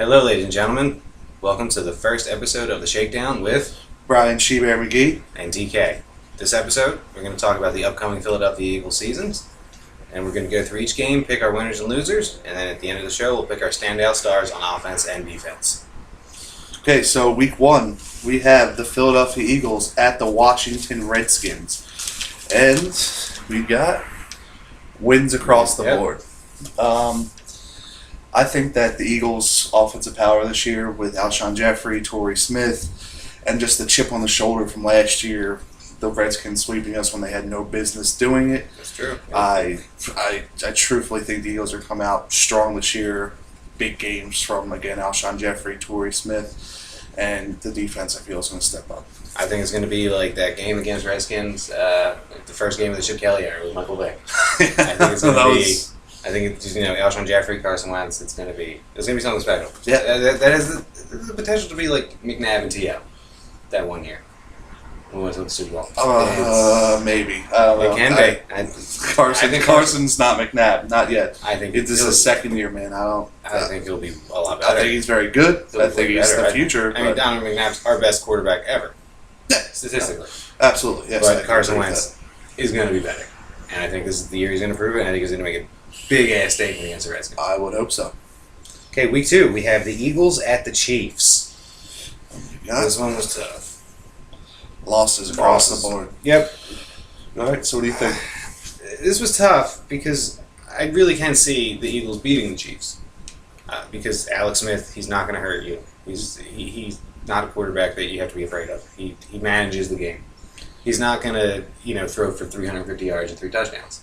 Hello, ladies and gentlemen. Welcome to the first episode of the Shakedown with Brian Shebear and DK. This episode, we're going to talk about the upcoming Philadelphia Eagles seasons, and we're going to go through each game, pick our winners and losers, and then at the end of the show, we'll pick our standout stars on offense and defense. Okay, so week one, we have the Philadelphia Eagles at the Washington Redskins. And we got wins across the board. I think that the Eagles' offensive power this year with Alshon Jeffrey, Torrey Smith, and just the chip on the shoulder from last year, the Redskins sweeping us when they had no business doing it. That's true. I truthfully think the Eagles are come out strong this year. Big games from, again, Alshon Jeffrey, Torrey Smith, and the defense, I feel, is going to step up. I think it's going to be like that game against Redskins, the first game of the Chip Kelly era with Michael Vick. I think it's going to be... I think it's, Alshon Jeffrey, Carson Wentz. It's going to be something special. Yeah, that has the potential to be like McNabb and T.O. that one year when we went to the Super Bowl. Maybe. I don't know. It can be. Carson's not McNabb, not yet. I think this is his second year, man. I think he'll be a lot better. I think he's very good. I think he's the future. I mean, Donovan McNabb's our best quarterback ever, statistically. Absolutely, yes. But Carson Wentz is going to be better, and I think this is the year he's going to prove it. And I think he's going to make a big-ass statement against the Redskins. I would hope so. Okay, week two, we have the Eagles at the Chiefs. This one was tough. Losses across the board. Yep. All right, so what do you think? This was tough because I really can see the Eagles beating the Chiefs. Because Alex Smith, he's not going to hurt you. He's not a quarterback that you have to be afraid of. He manages the game. He's not going to throw for 350 yards and 3 touchdowns.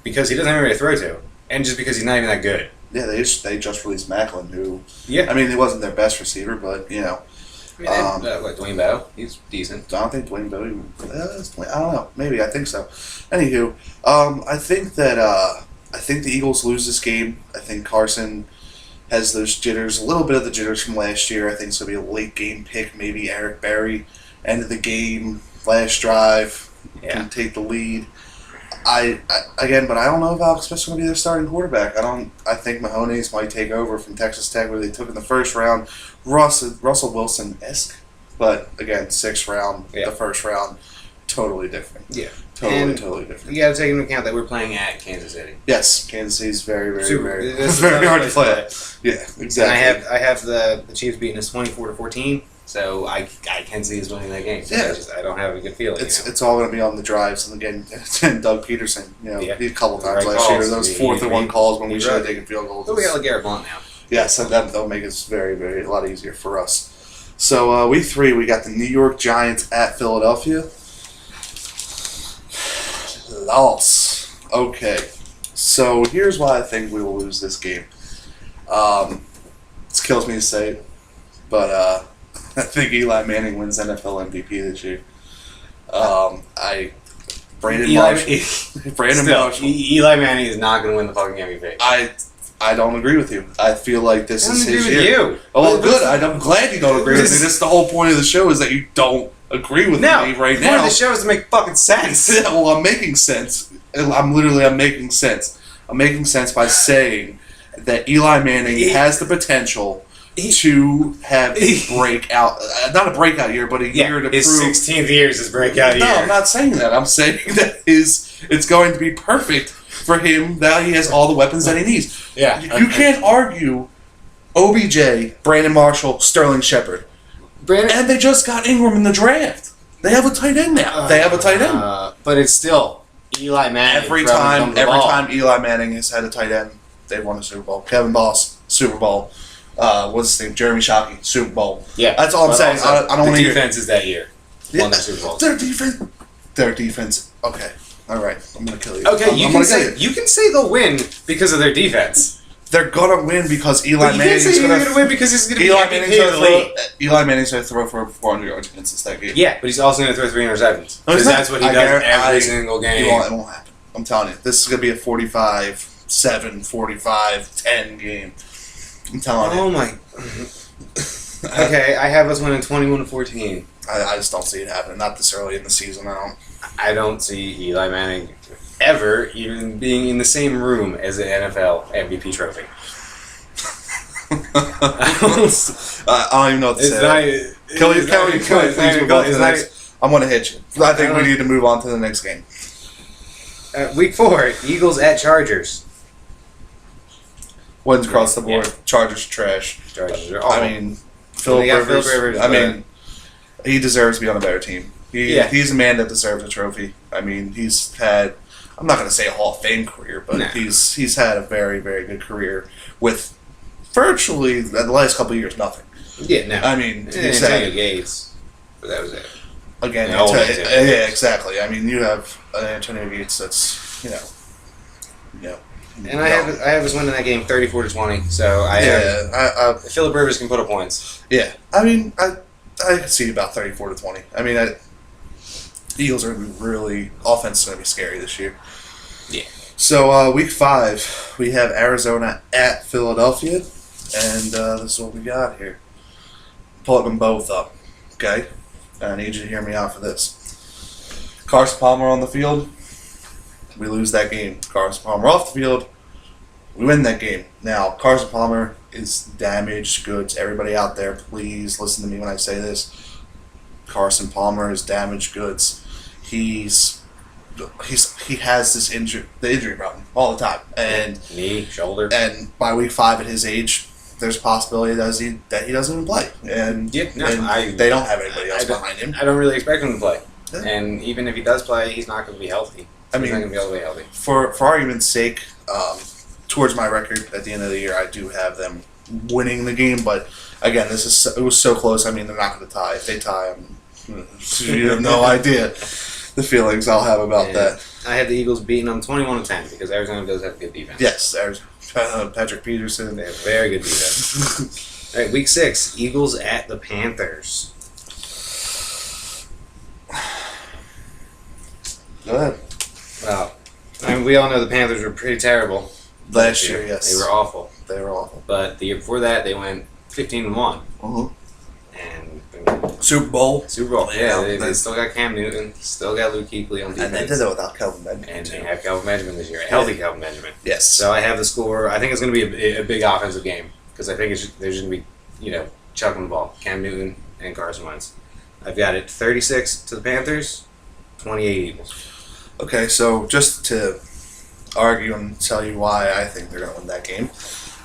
Because he doesn't have anybody to throw to, and just because he's not even that good. Yeah, they just released Macklin, who... Yeah. I mean, he wasn't their best receiver, but, Dwayne Bowe, he's decent. I don't think Dwayne Bowe... I don't know. Maybe. I think so. Anywho, I think the Eagles lose this game. I think Carson has those jitters, a little bit of the jitters from last year. I think it's going to be a late game pick, maybe Eric Berry, end of the game, last drive, can take the lead. But I don't know if Alex Smith's going to be their starting quarterback. I think Mahoney's might take over from Texas Tech, where they took in the first round. Russell Wilson-esque, but again, 6th round, the first round, totally different. Yeah, totally different. You got to take into account that we're playing at Kansas City. Yes, Kansas City's very hard to play. Yeah, exactly. And I have the Chiefs beating us 24-14. So I can see us winning that game. So I don't have a good feeling. It's all going to be on the drives, and again, Doug Peterson. A couple times last year, those 4th and 1 calls when we should have taken field goals. But we got LeGarrette Blount now. Yes, and that'll make it very, a lot easier for us. So week 3, we got the New York Giants at Philadelphia. Loss. Okay, so here's why I think we will lose this game. It kills me to say it, but. I think Eli Manning wins NFL MVP this year. Brandon Marshall. Eli Manning is not going to win the fucking MVP. I don't agree with you. I feel like this is his year. You. Oh, well, good. I'm glad you don't agree with me. This is the whole point of the show, is that you don't agree with me right now. The point of the show is to make fucking sense. Yeah, well, I'm making sense. I'm making sense. I'm making sense by saying that Eli Manning has the potential to have a breakout, not a breakout year, but a year to his prove. His 16th year is his breakout year. No, I'm not saying that. I'm saying that it's going to be perfect for him, that he has all the weapons that he needs. Yeah. You can't argue OBJ, Brandon Marshall, Sterling Shepard. And they just got Ingram in the draft. They have a tight end now. But it's still Eli Manning. Every time Eli Manning has had a tight end, they've won a Super Bowl. Kevin Boss, Super Bowl. What's his name? Jeremy Shockey, Super Bowl. Yeah, that's all I'm saying. I don't want to hear. The defense is that year. Won the Super Bowl. Their defense. Okay, all right. I'm gonna kill you. Okay, you can say they'll win because of their defense. They're gonna win because Eli Manning's gonna win because he's gonna be Eli Manning's gonna throw for 400 yards against us that game. Yeah, but he's also gonna throw 3 interceptions. Because that's what he does every single game. It won't happen. I'm telling you, this is gonna be a 45-7, 45-10 game. I'm telling you. Oh my. Okay, I have us winning 21-14. I just don't see it happening. Not this early in the season. I don't see Eli Manning ever even being in the same room as an NFL MVP trophy. I don't even know what to say. Can we please move on to the next? I'm going to hit you. I think we need to move on to the next game. Week 4, Eagles at Chargers. Wins across the board. Yeah. Chargers trash. Chargers are awful. I mean, Philip Rivers. I mean, he deserves to be on a better team. He's a man that deserves a trophy. I mean, he's had, I'm not going to say a Hall of Fame career, but he's had a very, very good career with virtually, the last couple of years, nothing. Yeah, no. I mean, he's had Gates, but that was it. Again, yeah, exactly. I mean, you have Antonio Gates that's, And I have us winning that game 34-20. So I Philip Rivers can put up points. Yeah, I mean, I could see about 34-20. I mean, the Eagles are really offense is going to be scary this year. Yeah. So week 5, we have Arizona at Philadelphia, and this is what we got here. Pull them both up, okay? I need you to hear me out for this. Carson Palmer on the field, we lose that game. Carson Palmer off the field, we win that game. Now, Carson Palmer is damaged goods. Everybody out there, please listen to me when I say this. Carson Palmer is damaged goods. He has this injury problem all the time, and knee, shoulder, and by week 5 at his age, there's a possibility that he doesn't even play, and they don't have anybody else behind him. I don't really expect him to play, and even if he does play, he's not going to be healthy. I mean, he's not going to be all the way healthy. For argument's sake, towards my record at the end of the year, I do have them winning the game, but again, it was so close. I mean, they're not going to tie. If they tie, you have no idea the feelings I'll have about that. I have the Eagles beating them 21-10 because Arizona does have a good defense. Yes, there's Patrick Peterson. They have very good defense. All right, week 6, Eagles at the Panthers. Go ahead. Well, I mean, we all know the Panthers were pretty terrible. Last year, yes. They were awful. They were awful. But the year before that, they went 15-1. Uh-huh. And Super Bowl. Yeah. They still got Cam Newton, still got Luke Kuechly on defense. And they did that without Kelvin Benjamin. And they have Kelvin Benjamin this year, a healthy Kelvin Benjamin. Yes. So I have the score. I think it's going to be a big offensive game because I think there's going to be, chucking the ball. Cam Newton and Carson Wentz. I've got it 36 to the Panthers, 28 Eagles. Okay, so just to argue and tell you why I think they're going to win that game,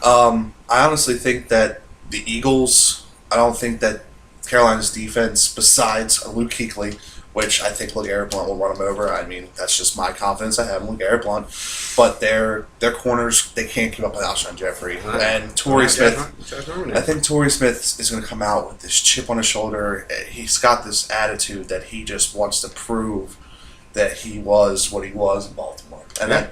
I honestly think that the Eagles, I don't think that Carolina's defense, besides Luke Kuechly, which I think LeGarrette Blount will run them over. I mean, that's just my confidence I have in LeGarrette Blount. But their corners, they can't keep up with Alshon Jeffrey. And Torrey Smith, I think Torrey Smith is going to come out with this chip on his shoulder. He's got this attitude that he just wants to prove that he was what he was in Baltimore. And I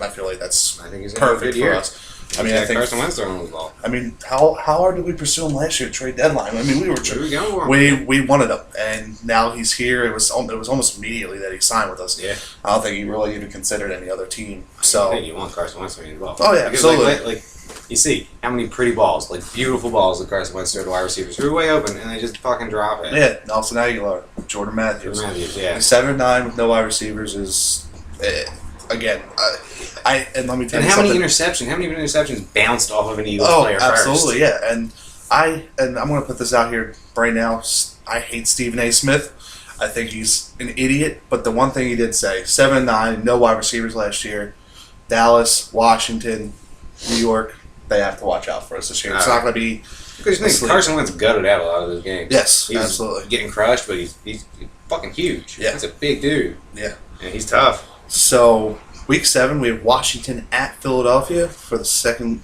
feel like that's perfect for us. I mean, I think Carson Wentz throwing the ball. I mean, how hard did we pursue him last year at trade deadline? I mean, we wanted him, and now he's here. It was almost immediately that he signed with us. Yeah, I don't think he really even considered any other team. So I think you want Carson Wentz to be involved. Oh yeah, because absolutely. Like you see how many pretty balls, like beautiful balls that Carson Wentz threw to wide receivers who are way open, and they just fucking drop it. Yeah, Nelson Aguilar, Jordan Matthews. Yeah. 7-9 with no wide receivers is. Again, and let me tell you something. How many interceptions bounced off of an Eagles player first? Absolutely, yeah. And I'm going to put this out here right now. I hate Stephen A. Smith. I think he's an idiot. But the one thing he did say, 7-9, no wide receivers last year. Dallas, Washington, New York, they have to watch out for us this year. It's not going to be. Because you think Carson Wentz gutted out a lot of those games. Yes, absolutely. Getting crushed, but he's fucking huge. Yeah. He's a big dude. Yeah. And he's tough. So, week 7, we have Washington at Philadelphia for the second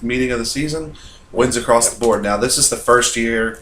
meeting of the season. Wins across the board. Now, this is the first year,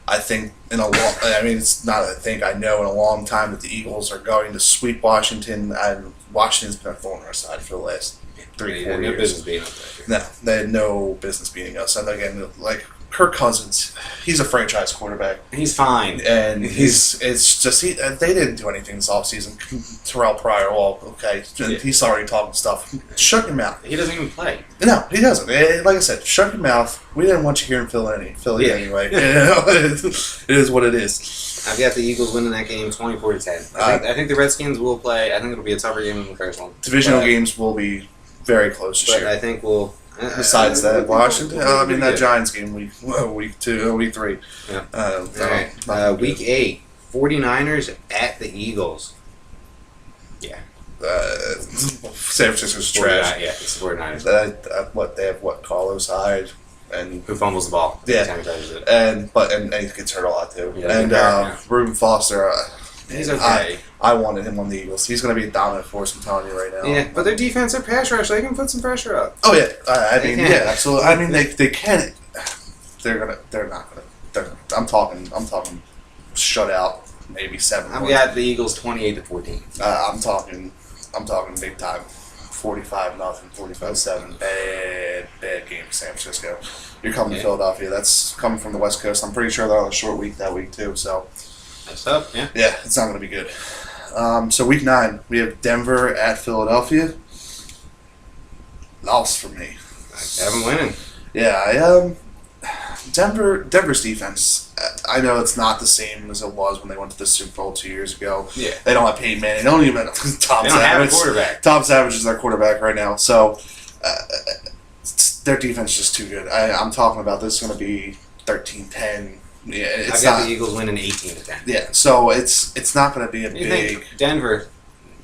I think, in a long... I mean, it's not I think, I know in a long time that the Eagles are going to sweep Washington, and Washington's been a thorn in our side for the last 3-4 years. No business beating us. No, they had no business beating us. And again, like, Kirk Cousins, he's a franchise quarterback. He's fine. And they didn't do anything this offseason. Terrell Pryor, okay, he's already talking stuff. Shut your mouth. He doesn't even play. No, he doesn't. Like I said, shut your mouth. We didn't want you here in Philly anyway. It is what it is. I've got the Eagles winning that game 24-10. I think the Redskins will play. I think it'll be a tougher game than the first one. Divisional games will be very close this year. I think we'll Besides that, Washington. I mean, that good. Giants game week 3. Yeah. All right. Week 8, 49ers at the Eagles. Yeah. San Francisco's trash. Yeah, it's the 49ers. What they have? What Carlos Hyde and Who fumbles the ball? Yeah. Every time he touches it. and he gets hurt a lot too. Yeah, and Reuben Foster. He's okay. I wanted him on the Eagles. He's going to be a dominant force. I'm telling you right now. Yeah, but their defense, their pass rush, they can put some pressure up. Oh yeah, I mean, can. yeah, absolutely. I mean, they can. They're not gonna. I'm talking shutout, maybe 7. I've got the Eagles 28-14. I'm talking big time. 45-0, 45-7. Bad game, San Francisco. You're coming to Philadelphia. That's coming from the West Coast. I'm pretty sure they're on a short week that week too. So That's tough. Yeah. yeah, it's not going to be good. So week 9, we have Denver at Philadelphia. Loss for me. I have them winning. Yeah, Denver's defense. I know it's not the same as it was when they went to the Super Bowl 2 years ago. Yeah. They don't have Peyton Manning. They don't even have Tom They don't have a Savage. quarterback. Tom Savage is their quarterback right now. So their defense is just too good. I'm talking about this is going to be 13-10. Yeah, I've got the Eagles winning 18-10. Yeah, so it's not going to be a You big. think Denver,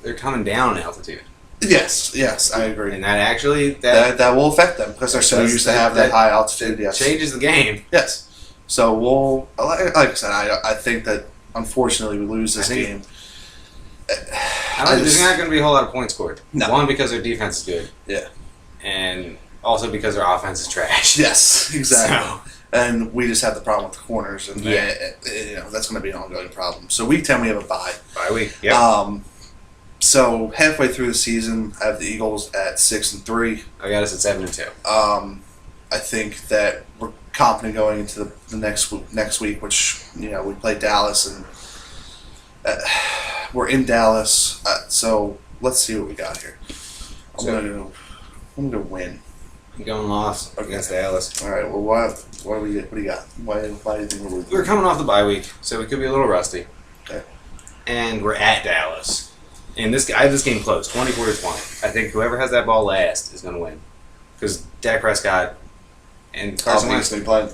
they're coming down in altitude. Yes, I agree. And that actually, That will affect them because they're so used to have that high altitude. Yes. changes the game. Yes. So we'll, like I said, I think that unfortunately we lose this game. There's not going to be a whole lot of points scored. No. One, because their defense is good. Yeah. And also because their offense is trash. Yes, exactly. So, And we just have the problem with the corners, and that's going to be an ongoing problem. So week 10 we have a bye. bye week. Yep. So halfway through the season, I have the Eagles at 6-3. I got us at 7-2. I think that we're confident going into the next week, which we play Dallas, and we're in Dallas. So let's see what we got here. I'm gonna win. I'm going loss against Dallas. All right. Well, what do you got? Why do you think we're losing? We're coming off the bye week, so we could be a little rusty. Okay. And we're at Dallas. And I have this game close, 24-20. I think whoever has that ball last is going to win. Because Dak Prescott and Carson Wentz. Going to be playing.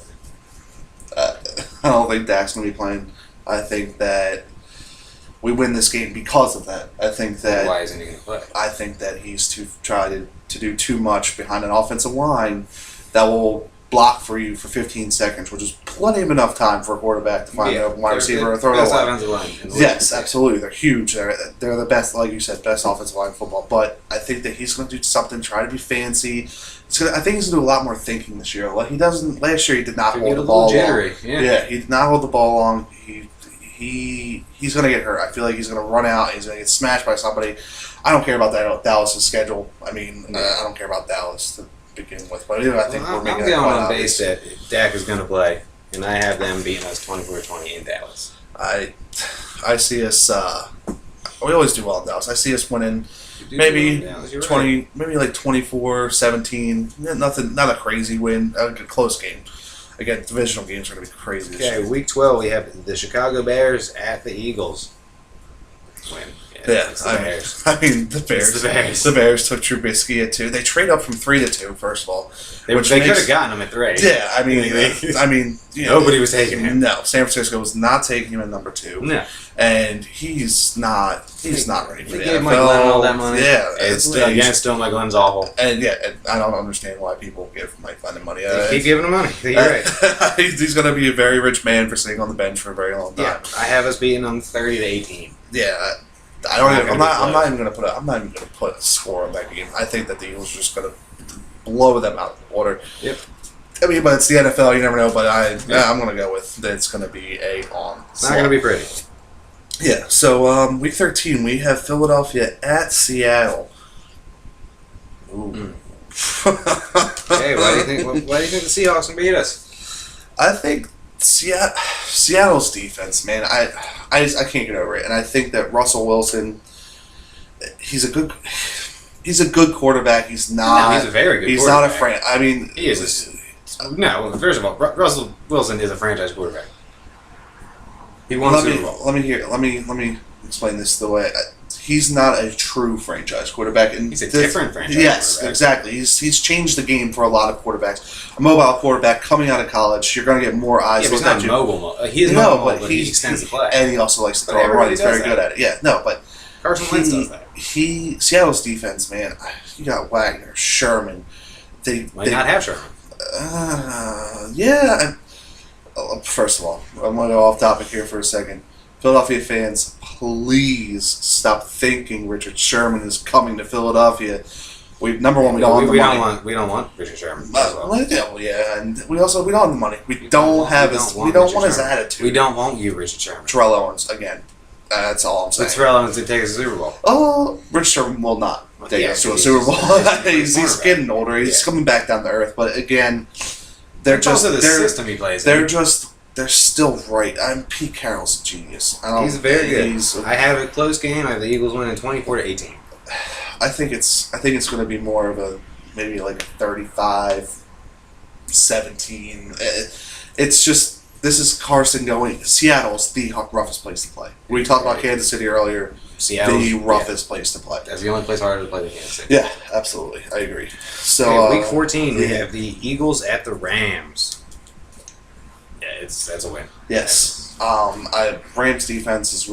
I don't think Dak's going to be playing. I think that we win this game because of that. I think that. Why isn't he going to play? I think that he's tried to do too much behind an offensive line that will block for you for 15 seconds, which is plenty of enough time for a quarterback to find a wide receiver or throw it away. Offensive line in the Yes, league. absolutely. They're huge. They're the best, like you said, best offensive line in football. But I think that he's going to do something, try to be fancy. I think he's going to do a lot more thinking this year. Like he doesn't. Last year, he did not hold the ball long. Yeah, he did not hold the ball long. He's going to get hurt. I feel like he's going to run out. He's going to get smashed by somebody. I don't care about that Dallas' schedule. I mean, I don't care about Dallas to begin with. But I think we're making I'm going on base that Dak is going to play, and I have them beating us 24-20 in Dallas. I see us. We always do well in Dallas. I see us winning maybe 20, right. Maybe like 24-17. Nothing, not a crazy win. A close game. Again, divisional games are going to be crazy. Okay, week 12 we have the Chicago Bears at the Eagles. Win. Yeah, the Bears. I mean the Bears. The Bears. The Bears took Trubisky at 2. They trade up from 3 to 2. First of all, they could have gotten him at 3. Yeah, I mean, nobody was taking him. No, San Francisco was not taking him at number 2. No, and he's not ready for the gave NFL. Mike Glenn all that money. Yeah, it's still Mike Glenn's awful. And I don't understand why people give Mike Glenn the money. Keep giving him money. You're right. He's going to be a very rich man for sitting on the bench for a very long time. Yeah, I have us beating them 30-18. Yeah. I'm not even going to put a score on that game. I think that the Eagles are just going to blow them out of the water. Yep. I mean, but it's the NFL. You never know. But I'm going to go with that. It's going to be a on. It's not going to be pretty. Yeah. So week 13, we have Philadelphia at Seattle. Ooh. Hey, why do you think the Seahawks can beat us? I think Seattle's defense, man. I can't get over it, and I think that Russell Wilson, he's a good quarterback. He's not. No, he's a very good. He's not a franchise. I mean, he is. No, first of all, Russell Wilson is a franchise quarterback. He won Super Bowl. Let me explain this the way he's not a true franchise quarterback. And He's a different franchise Yes, quarterback. exactly. He's changed the game for a lot of quarterbacks. A mobile quarterback coming out of college, you're going to get more eyes. Yeah, but he's looked not at you. mobile. He is mobile, but he he's- extends the play. And he also likes to But throw and run. everybody He's very does good that. at it. Yeah, no, but Carson Wentz does that. Seattle's defense, man. You got Wagner, Sherman. They Might not have Sherman. yeah. First of all, I'm going to go off topic here for a second. Philadelphia fans, please stop thinking Richard Sherman is coming to Philadelphia. Number one, we don't want the money. We don't want Richard Sherman. as well. Yeah, and we don't have the money. We don't want Richard his Sherman. attitude. We don't want you, Richard Sherman. Terrell Owens again. That's all I'm But saying. Terrell Owens did take us to the Super Bowl. Oh, Richard Sherman will not take Yeah, us to a he's Super Bowl. just- he's getting older. He's Yeah. coming back down to earth. But again, they're It's also the they're system he plays they're in. just they're still right. Pete Carroll's a genius. He's very good. He's, I have a close game. I have the Eagles winning 24-18. I think it's going to be more of a maybe like a 35-17. It's just this is Carson going. Seattle's the roughest place to play. We talked about Kansas City earlier. Seattle's The roughest place to play. That's the only place harder to play than Kansas City. Yeah, absolutely. I agree. So Okay, week 14, we yeah. have the Eagles at the Rams. Yeah, that's a win. Yes. Rams defense is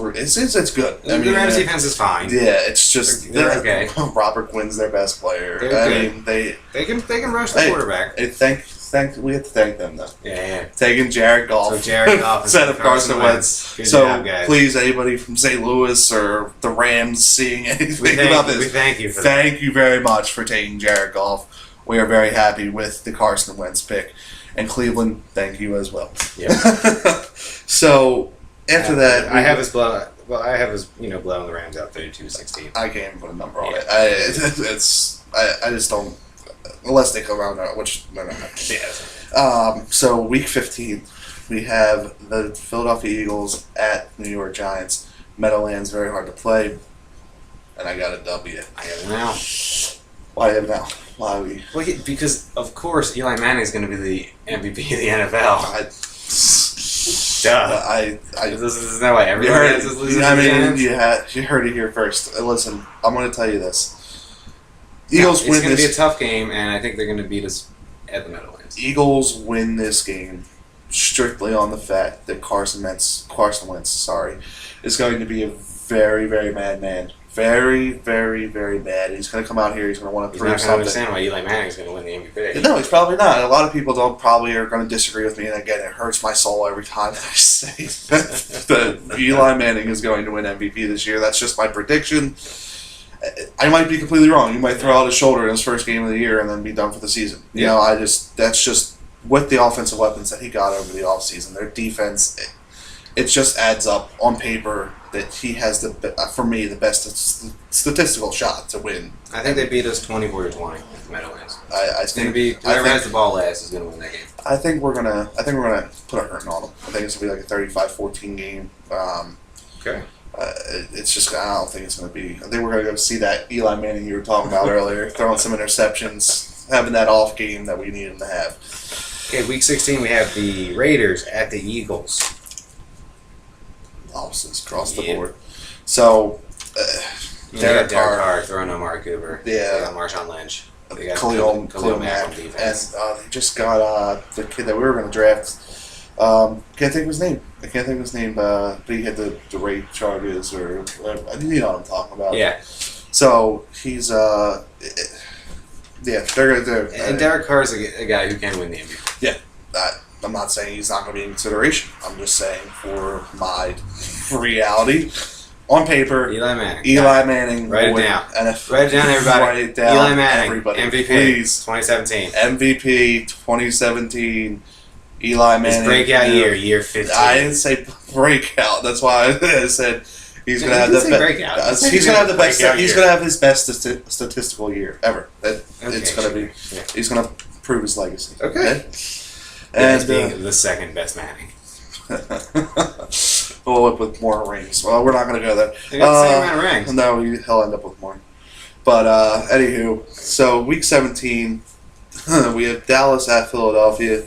it's good. The Rams defense is fine. Yeah, it's just They're okay. Robert Quinn's their best player. They're I good. mean, They can rush the quarterback. we have to thank them though. Yeah. Taking Jared Goff. So Jared Goff instead of Carson Wentz. Good So job, guys. please, anybody from St. Louis or the Rams seeing anything about We this, thank you for that. thank you very much for taking Jared Goff. We are very happy with the Carson Wentz pick. And Cleveland, thank you as well. Yeah. So after that, I have us blowing the Rams out 32-16. I can't even put a number on Yeah. it. I just don't unless they come around, which they're not. Yeah. So week 15, we have the Philadelphia Eagles at New York Giants. Meadowlands very hard to play, and I got a W. I have it now. Why have now? Why we? Well, because of course Eli Manning is going to be the MVP of the NFL. This is not why You everyone heard, has this losing I mean, Giants. you heard it here first. Listen, I'm going to tell you this. Eagles It's win going to be a this. tough game, and I think they're going to beat us at the Meadowlands. Eagles win this game strictly on the fact that Carson Wentz, is going to be a very, very mad man. Very, very, very bad. He's going to come out here. He's going to want to He's prove not going to something. understand why Eli Manning is going to win the MVP. No, he's probably not. A lot of people probably are going to disagree with me, and again, it hurts my soul every time I say that Eli Manning is going to win MVP this year. That's just my prediction. I might be completely wrong. He might throw out his shoulder in his first game of the year and then be done for the season. You know, that's just with the offensive weapons that he got over the offseason. Their defense, it just adds up on paper that he has for me the best statistical shot to win. I think they beat us 24-20 at the Meadowlands. It's going to be whoever has the ball last is going to win that game. I think we're gonna put a hurting on them. I think it's gonna be like a 35-14 game. Okay. It's just I don't think it's gonna be. I think we're gonna go see that Eli Manning you were talking about earlier, throwing some interceptions, having that off game that we need him to have. Okay, week 16 we have the Raiders at the Eagles. Losses across the board. So Derek Carr throwing Amari Cooper. Yeah. They got Marshawn Lynch. They got Khalil Mack Mack, on defense. and they just got the kid that we were gonna draft. Can't think of his name. I can't think of his name, but he had the rape charges or you know what I'm talking about. Yeah. So he's they're And Derek Carr's a guy who can win the MVP. Yeah, I'm not saying he's not going to be in consideration. I'm just saying for my reality, on paper, Eli Manning. Eli Manning. Write it would- down. NFL Write it down, everybody. Write it down, Eli Manning, everybody. MVP, Please. 2017. MVP 2017. Eli Manning. His breakout year 15. I didn't say breakout. That's why I said he's going to have you the did say breakout. You said He's going to have the best. breakout He's year. going to have his best statistical year ever. It's going to be. Yeah. He's going to prove his legacy. Okay. And being the second best Manning. we'll end up with more rings. Well, we're not going to go there. They got the same amount of rings. No, he'll end up with more. But anywho, so week 17, we have Dallas at Philadelphia.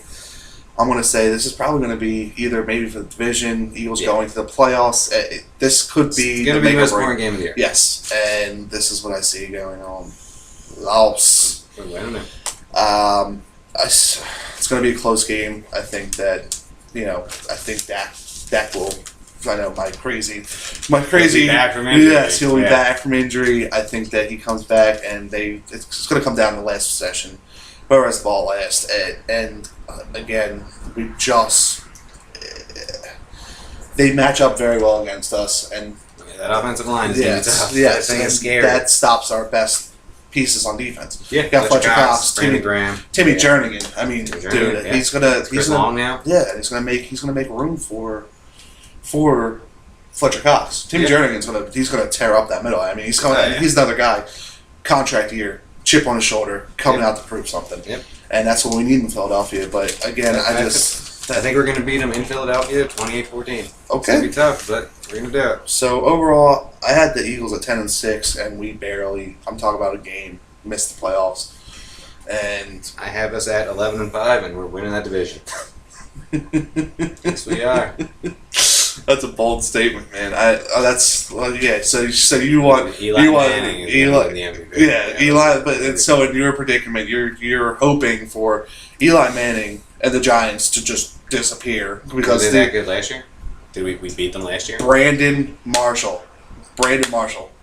I'm going to say this is probably going to be either maybe for the division, Eagles going to the playoffs. This could be It's going to be the most important game of the year. Yes, and this is what I see going on. It's going to be a close game. I think that I think Dak will. I know my crazy. He'll be back from injury. Yes, he'll be back from injury. I think that he comes back, and it's going to come down to the last possession. Whoever has the ball last, and again, they match up very well against us, and that offensive line is going to be tough. Yes, that thing is scary. That stops our best pieces on defense. Yeah, got Fletcher Cox, Timmy Graham, Timmy Jernigan. I mean, dude, he's gonna long now. Yeah, and he's gonna make room for Fletcher Cox. Timmy Jernigan's gonna tear up that middle. I mean, he's another guy, contract year, chip on his shoulder, coming out to prove something. Yep. And that's what we need in Philadelphia. But again, I think we're going to beat them in Philadelphia 28-14. Okay. It's going to be tough, but we're going to do it. So overall, I had the Eagles at 10-6, and we barely, I'm talking about a game, missed the playoffs. And I have us at 11-5, and we're winning that division. Yes, we are. That's a bold statement, man. So you want Eli Manning is Eli, the MVP. Yeah, Eli. But so in your predicament, you're hoping for Eli Manning and the Giants to just disappear because were they that good last year? Did we beat them last year? Brandon Marshall.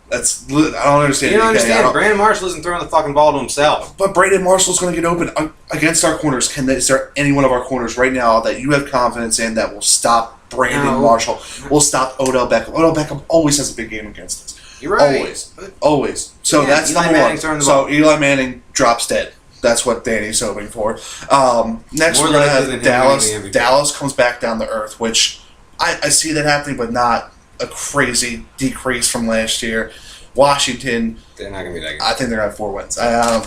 That's I don't understand. You don't understand. Brandon Marshall isn't throwing the fucking ball to himself. But Brandon Marshall's going to get open against our corners. Is there any one of our corners right now that you have confidence in that will stop Brandon Marshall? Will stop Odell Beckham? Odell Beckham always has a big game against us. You're right. Always. So that's Eli number Manning's one. So Eli Manning drops dead. That's what Danny's hoping for. Next, we're going to have Dallas. Dallas comes back down to earth, which I see that happening, but not a crazy decrease from last year. Washington, they're not going to be that good. I think they're going to have 4 wins. I don't,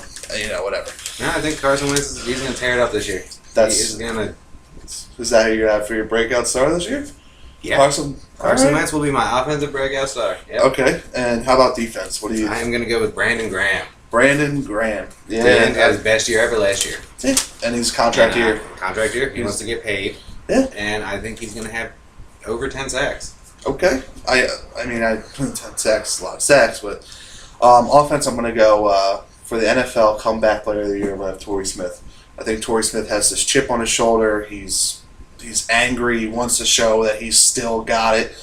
whatever. No, I think Carson Wentz he's going to tear it up this year. Is that who you're going to have for your breakout star this year? Yeah. Carson Wentz will be my offensive breakout star. Yep. Okay, and how about defense? What do you? I am going to go with Brandon Graham. Yeah. Brandon had his best year ever last year. Yeah, and he's contract year. He wants to get paid. Yeah. And I think he's going to have over 10 sacks. Okay. I mean, 10 sacks is a lot of sacks, but offense, I'm going to go for the NFL comeback player of the year. I'm going to have Torrey Smith. I think Torrey Smith has this chip on his shoulder. He's angry. He wants to show that he's still got it,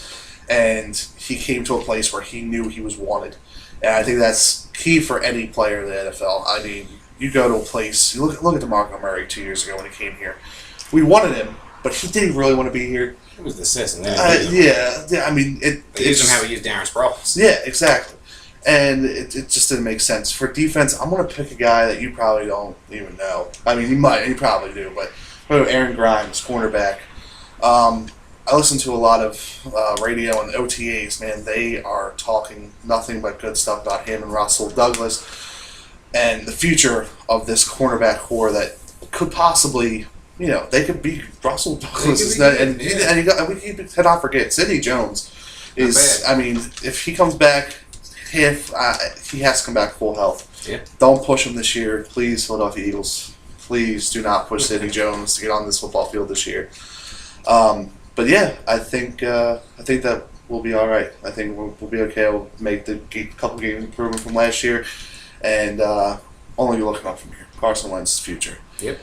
and he came to a place where he knew he was wanted. And I think that's key for any player in the NFL. I mean, you go to a place. You look at DeMarco Murray 2 years ago when he came here. We wanted him, but did he really want to be here? It was the system. Yeah. I mean, they used him how we used Darren Sproles. Yeah, exactly. And it just didn't make sense. For defense, I'm going to pick a guy that you probably don't even know. I mean, you probably do, but Aaron Grimes, cornerback. I listen to a lot of radio and OTAs, man. They are talking nothing but good stuff about him and Russell Douglas and the future of this cornerback core that could possibly, they could be Russell Douglas. And we cannot forget, Sidney Jones is, I mean, if he comes back, he has to come back full health. Yeah. Don't push him this year. Please, Philadelphia Eagles. Please do not push Sidney Jones to get on this football field this year. But yeah, I think that we'll be all right. I think we'll be okay. We'll make the couple games improvement from last year, and only looking up from here. Carson Wentz's future. Yep,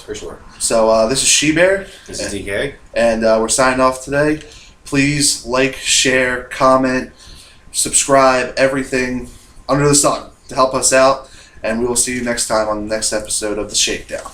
for sure. So this is Shebear. This is DK, and we're signing off today. Please like, share, comment, subscribe, everything under the sun to help us out, and we will see you next time on the next episode of the Shakedown.